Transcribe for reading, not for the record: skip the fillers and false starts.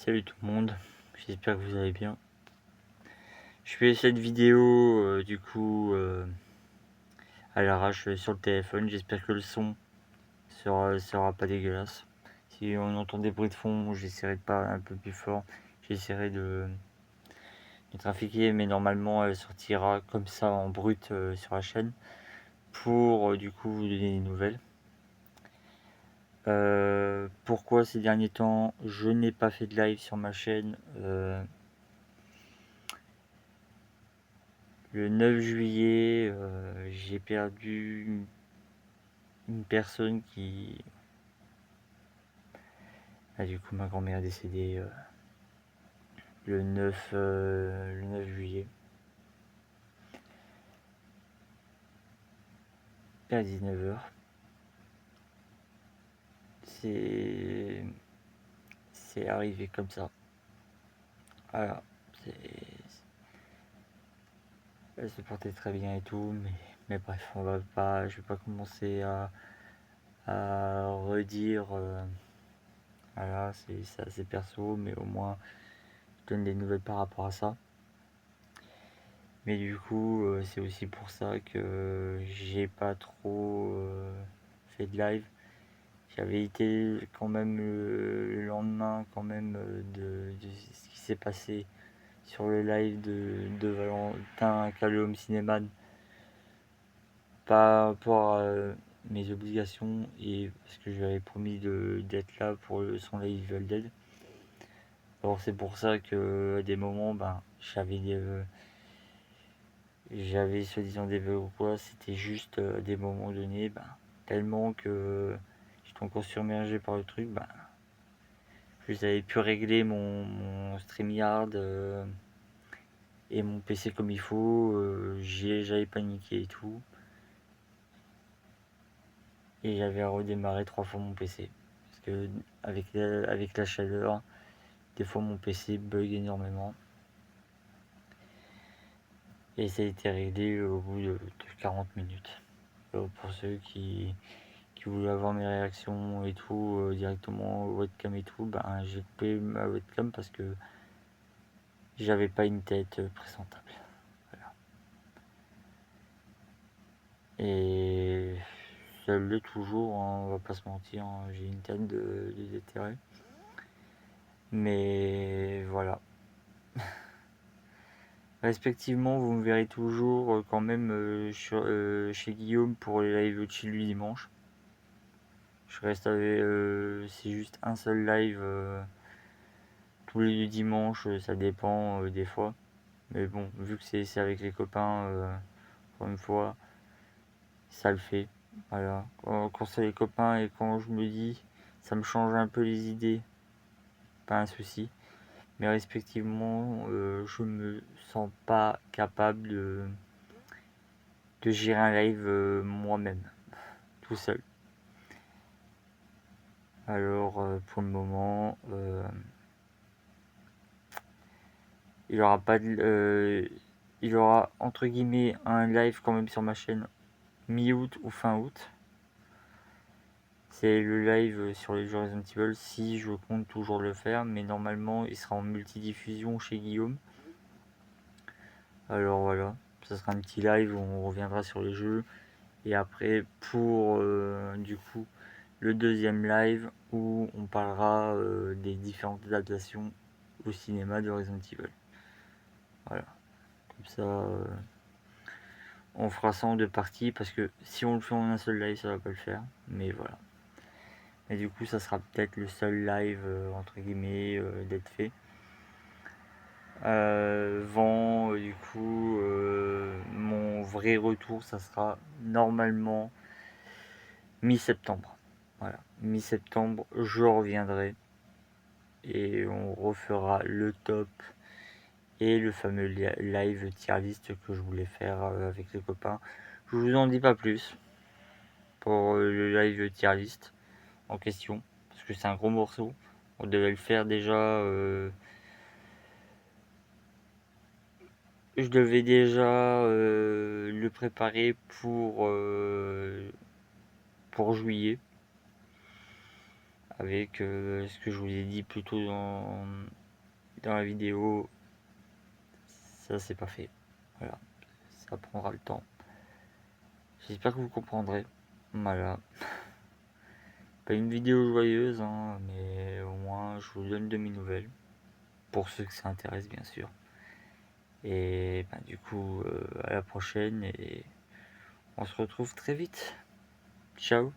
Salut tout le monde, j'espère que vous allez bien. Je fais cette vidéo à l'arrache sur le téléphone. J'espère que le son sera pas dégueulasse. Si on entend des bruits de fond, j'essaierai de parler un peu plus fort. J'essaierai de trafiquer, mais normalement elle sortira comme ça en brut sur la chaîne pour vous donner des nouvelles. Pourquoi ces derniers temps je n'ai pas fait de live sur ma chaîne? Le 9 juillet, j'ai perdu une personne qui... ma grand-mère est décédée le 9 juillet à 19h. C'est arrivé comme ça. Voilà. Elle se portait très bien et tout, mais bref, je vais pas commencer à redire. Voilà, c'est assez perso, mais au moins je donne des nouvelles par rapport à ça. Mais c'est aussi pour ça que j'ai pas trop fait de live. J'avais été quand même le lendemain quand même de ce qui s'est passé sur le live de Valentin Callum Cinéman par rapport à mes obligations et parce que je lui avais promis d'être là pour son live Evil Dead. Alors c'est pour ça que à des moments j'avais soi-disant des bugs ou quoi, c'était juste à des moments donnés, tellement que j'étais encore submergé par le truc, j'avais pu régler mon StreamYard et mon PC comme il faut, j'avais paniqué et tout. Et j'avais redémarré 3 fois mon PC. Parce que avec la chaleur, des fois mon PC bug énormément. Et ça a été réglé au bout de 40 minutes. Pour ceux qui voulaient avoir mes réactions et tout directement au webcam et tout, j'ai coupé ma webcam parce que j'avais pas une tête présentable. Voilà. Et ça l'est toujours, hein, on va pas se mentir, hein, j'ai une tête de déterré. Mais voilà. Respectivement, vous me verrez toujours quand même chez Guillaume pour les lives de chez lui dimanche. Je reste avec. C'est juste un seul live tous les deux dimanches, ça dépend des fois. Mais bon, vu que c'est avec les copains, encore une fois, ça le fait. Voilà. Quand c'est les copains et quand je me dis, ça me change un peu les idées, pas un souci. Mais respectivement, je me sens pas capable de gérer un live moi-même, tout seul. Alors pour le moment, il y aura entre guillemets un live quand même sur ma chaîne mi-août ou fin août. C'est le live sur les jeux Resident Evil si je compte toujours le faire, mais normalement il sera en multidiffusion chez Guillaume. Alors voilà, ça sera un petit live où on reviendra sur les jeux. Et après pour le deuxième live où on parlera des différentes adaptations au cinéma de Resident Evil. Voilà, comme ça on fera ça en deux parties parce que si on le fait en un seul live ça va pas le faire, mais voilà. Et ça sera peut-être le seul live entre guillemets d'être fait. Mon vrai retour ça sera normalement mi-septembre. Voilà, mi-septembre je reviendrai et on refera le top et le fameux live tier list que je voulais faire avec les copains. Je vous en dis pas plus pour le live tier list en question parce que c'est un gros morceau. On devait le faire déjà. Je devais déjà le préparer pour juillet. avec ce que je vous ai dit plus tôt dans la vidéo. Ça c'est pas fait, voilà, ça prendra le temps. J'espère que vous comprendrez. Voilà, pas une vidéo joyeuse hein, mais au moins je vous donne de mes nouvelles pour ceux que ça intéresse bien sûr. Et bah, du coup à la prochaine et on se retrouve très vite. Ciao.